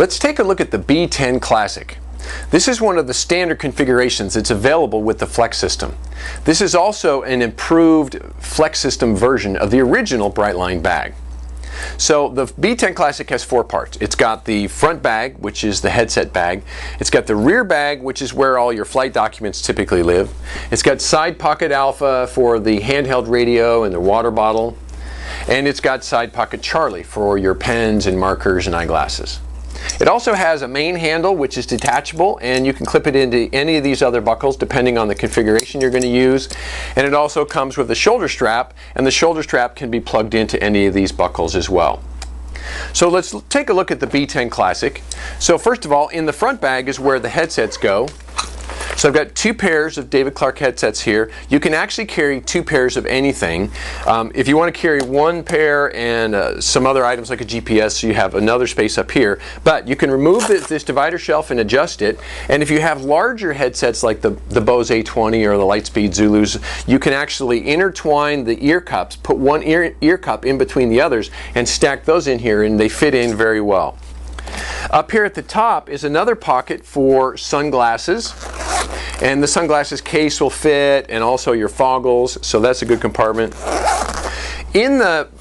Let's take a look at the B10 Classic. This is one of the standard configurations that's available with the Flex system. This is also an improved Flex system version of the original Brightline bag. So the B10 Classic has four parts. It's got the front bag, which is the headset bag. It's got the rear bag, which is where all your flight documents typically live. It's got side pocket alpha for the handheld radio and the water bottle. And it's got side pocket Charlie for your pens and markers and eyeglasses. It also has a main handle, which is detachable, and you can clip it into any of these other buckles depending on the configuration you're going to use. And it also comes with a shoulder strap, and the shoulder strap can be plugged into any of these buckles as well. So let's take a look at the B10 Classic. So first of all, in the front bag is where the headsets go. So I've got two pairs of David Clark headsets here. You can actually carry two pairs of anything. If you want to carry one pair and some other items like a GPS, you have another space up here. But you can remove this divider shelf and adjust it. And if you have larger headsets like the Bose A20 or the Lightspeed Zulus, you can actually intertwine the ear cups, put one ear cup in between the others, and stack those in here, and they fit in very well. Up here at the top is another pocket for sunglasses, and the sunglasses case will fit, and also your foggles, so that's a good compartment.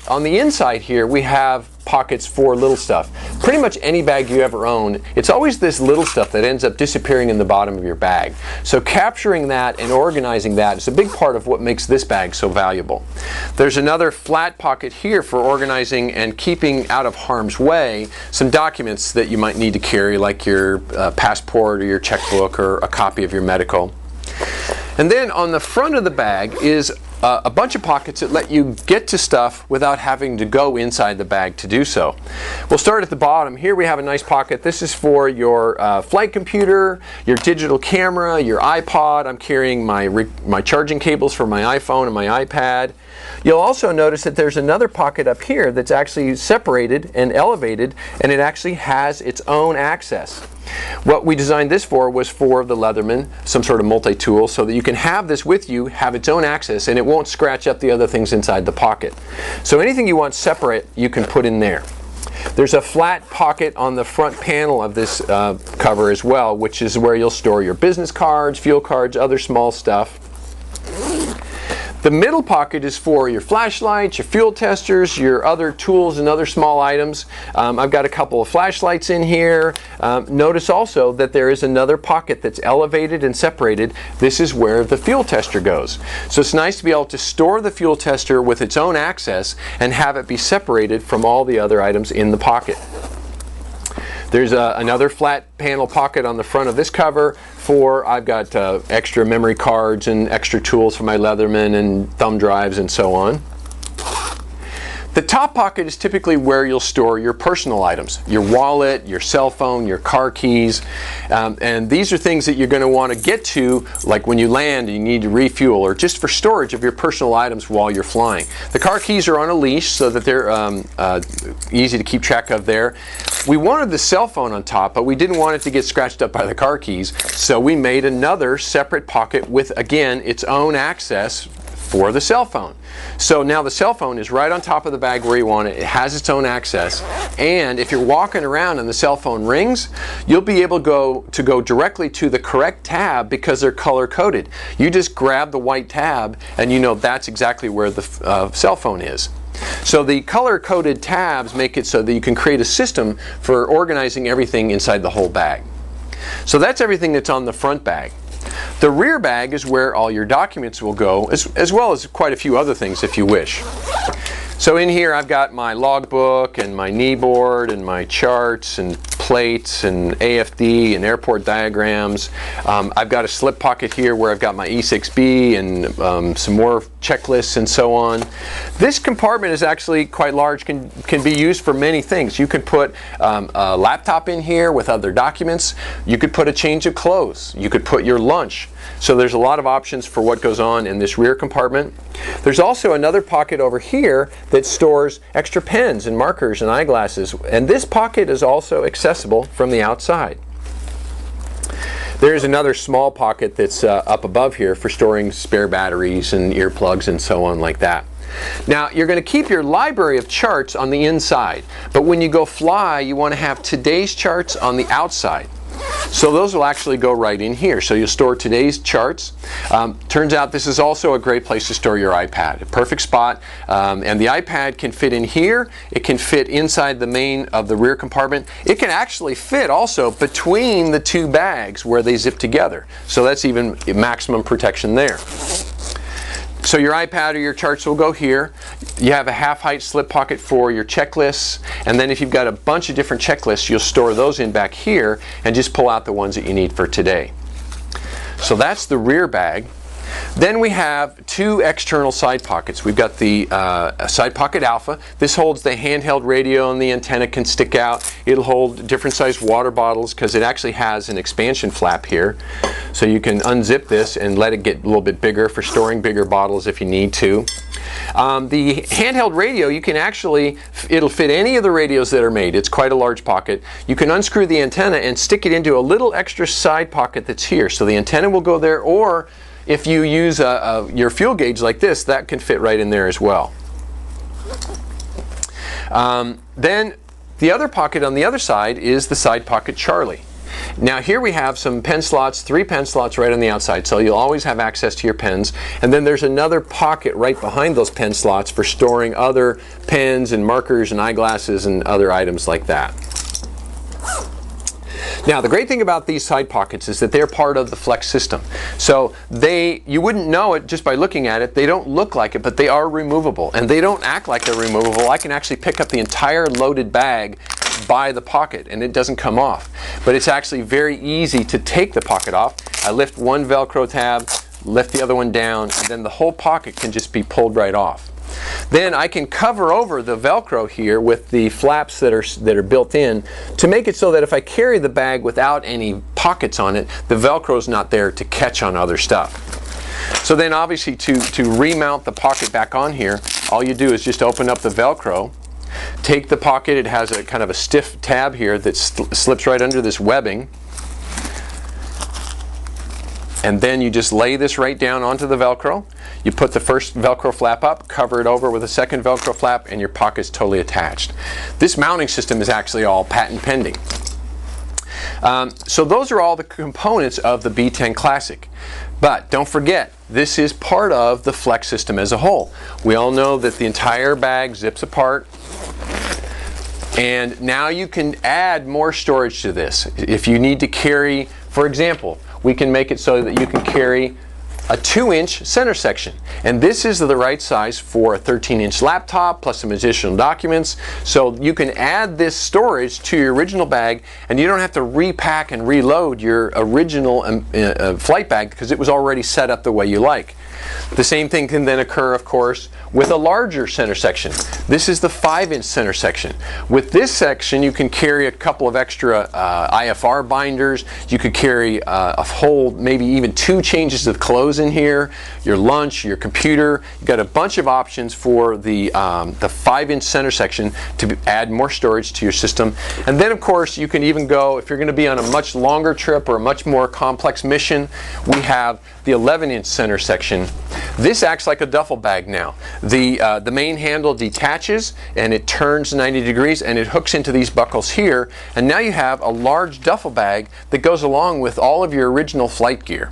On the inside here we have pockets for little stuff. Pretty much any bag you ever own, it's always this little stuff that ends up disappearing in the bottom of your bag. So capturing that and organizing that is a big part of what makes this bag so valuable. There's another flat pocket here for organizing and keeping out of harm's way some documents that you might need to carry, like your passport or your checkbook or a copy of your medical. And then on the front of the bag is a bunch of pockets that let you get to stuff without having to go inside the bag to do so. We'll start at the bottom. Here we have a nice pocket. This is for your flight computer, your digital camera, your iPod. I'm carrying my charging cables for my iPhone and my iPad. You'll also notice that there's another pocket up here that's actually separated and elevated, and it actually has its own access. What we designed this for was for the Leatherman, some sort of multi-tool, so that you can have this with you, have its own access, and it won't scratch up the other things inside the pocket. So anything you want separate, you can put in there. There's a flat pocket on the front panel of this cover as well, which is where you'll store your business cards, fuel cards, other small stuff. The middle pocket is for your flashlights, your fuel testers, your other tools and other small items. I've got a couple of flashlights in here. Notice also that there is another pocket that's elevated and separated. This is where the fuel tester goes. So it's nice to be able to store the fuel tester with its own access and have it be separated from all the other items in the pocket. There's another flat panel pocket on the front of this cover for, I've got extra memory cards and extra tools for my Leatherman and thumb drives and so on. The top pocket is typically where you'll store your personal items, your wallet, your cell phone, your car keys, and these are things that you're going to want to get to, like when you land and you need to refuel, or just for storage of your personal items while you're flying. The car keys are on a leash so that they're easy to keep track of there. We wanted the cell phone on top, but we didn't want it to get scratched up by the car keys, so we made another separate pocket with, again, its own access for the cell phone. So now the cell phone is right on top of the bag where you want it. It has its own access, and if you're walking around and the cell phone rings, you'll be able to go directly to the correct tab because they're color coded. You just grab the white tab and you know that's exactly where the cell phone is. So the color coded tabs make it so that you can create a system for organizing everything inside the whole bag. So that's everything that's on the front bag. The rear bag is where all your documents will go, as well as quite a few other things if you wish. So in here I've got my logbook and my kneeboard and my charts and plates and AFD and airport diagrams. I've got a slip pocket here where I've got my E6B and some more checklists and so on. This compartment is actually quite large, can be used for many things. You could put a laptop in here with other documents. You could put a change of clothes. You could put your lunch. So there's a lot of options for what goes on in this rear compartment. There's also another pocket over here that stores extra pens and markers and eyeglasses, and this pocket is also accessible from the outside. There's another small pocket that's up above here for storing spare batteries and earplugs and so on like that. Now you're going to keep your library of charts on the inside, but when you go fly you want to have today's charts on the outside. So those will actually go right in here. So you'll store today's charts. Turns out this is also a great place to store your iPad. A perfect spot. And the iPad can fit in here. It can fit inside the main of the rear compartment. It can actually fit also between the two bags where they zip together. So that's even maximum protection there. So your iPad or your charts will go here. You have a half-height slip pocket for your checklists, and then if you've got a bunch of different checklists, you'll store those in back here and just pull out the ones that you need for today. So that's the rear bag. Then we have two external side pockets. We've got the side pocket alpha. This holds the handheld radio and the antenna can stick out. It'll hold different sized water bottles because it actually has an expansion flap here. So you can unzip this and let it get a little bit bigger for storing bigger bottles if you need to. The handheld radio, you can actually, it'll fit any of the radios that are made. It's quite a large pocket. You can unscrew the antenna and stick it into a little extra side pocket that's here. So the antenna will go there, or if you use your fuel gauge like this, that can fit right in there as well. Then the other pocket on the other side is the side pocket Charlie. Now here we have some pen slots, 3 pen slots right on the outside, so you'll always have access to your pens. And then there's another pocket right behind those pen slots for storing other pens and markers and eyeglasses and other items like that. Now the great thing about these side pockets is that they're part of the Flex system. So you wouldn't know it just by looking at it. They don't look like it, but they are removable. And they don't act like they're removable. I can actually pick up the entire loaded bag by the pocket and it doesn't come off. But it's actually very easy to take the pocket off. I lift one Velcro tab, lift the other one down, and then the whole pocket can just be pulled right off. Then I can cover over the Velcro here with the flaps that are built in to make it so that if I carry the bag without any pockets on it, the Velcro's not there to catch on other stuff. So then obviously to remount the pocket back on here, all you do is just open up the Velcro, take the pocket, it has a kind of a stiff tab here that slips right under this webbing, and then you just lay this right down onto the Velcro. You put the first Velcro flap up, cover it over with a second Velcro flap, and your pocket's totally attached. This mounting system is actually all patent pending. So those are all the components of the B10 Classic. But don't forget, this is part of the Flex system as a whole. We all know that the entire bag zips apart, and now you can add more storage to this. If you need to carry, for example, we can make it so that you can carry a 2-inch center section, and this is the right size for a 13-inch laptop plus some additional documents. So you can add this storage to your original bag and you don't have to repack and reload your original flight bag because it was already set up the way you like. The same thing can then occur, of course, with a larger center section. This is the 5-inch center section. With this section you can carry a couple of extra IFR binders. You could carry a whole, maybe even 2 changes of clothes in here, your lunch, your computer. You've got a bunch of options for the 5-inch center section to add more storage to your system. And then of course you can even go, if you're going to be on a much longer trip or a much more complex mission, we have the 11-inch center section. This acts like a duffel bag now. The main handle detaches and it turns 90 degrees and it hooks into these buckles here, and now you have a large duffel bag that goes along with all of your original flight gear.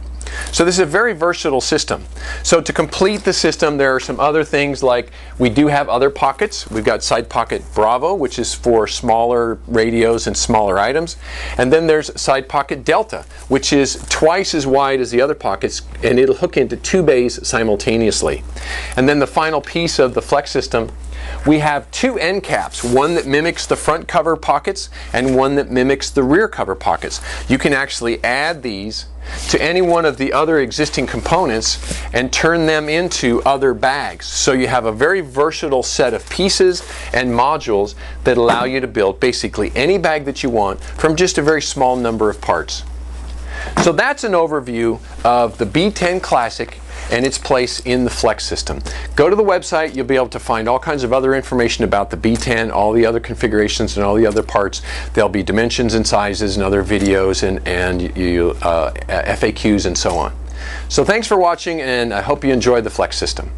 So this is a very versatile system. So to complete the system, there are some other things, like we do have other pockets. We've got side pocket Bravo, which is for smaller radios and smaller items. And then there's side pocket Delta, which is twice as wide as the other pockets, and it'll hook into 2 bays simultaneously. And then the final piece of the Flex system, we have 2 end caps, one that mimics the front cover pockets and one that mimics the rear cover pockets. You can actually add these to any one of the other existing components and turn them into other bags. So you have a very versatile set of pieces and modules that allow you to build basically any bag that you want from just a very small number of parts. So that's an overview of the B10 Classic and its place in the Flex system. Go to the website, you'll be able to find all kinds of other information about the B10, all the other configurations and all the other parts. There'll be dimensions and sizes and other videos and FAQs and so on. So thanks for watching, and I hope you enjoyed the Flex system.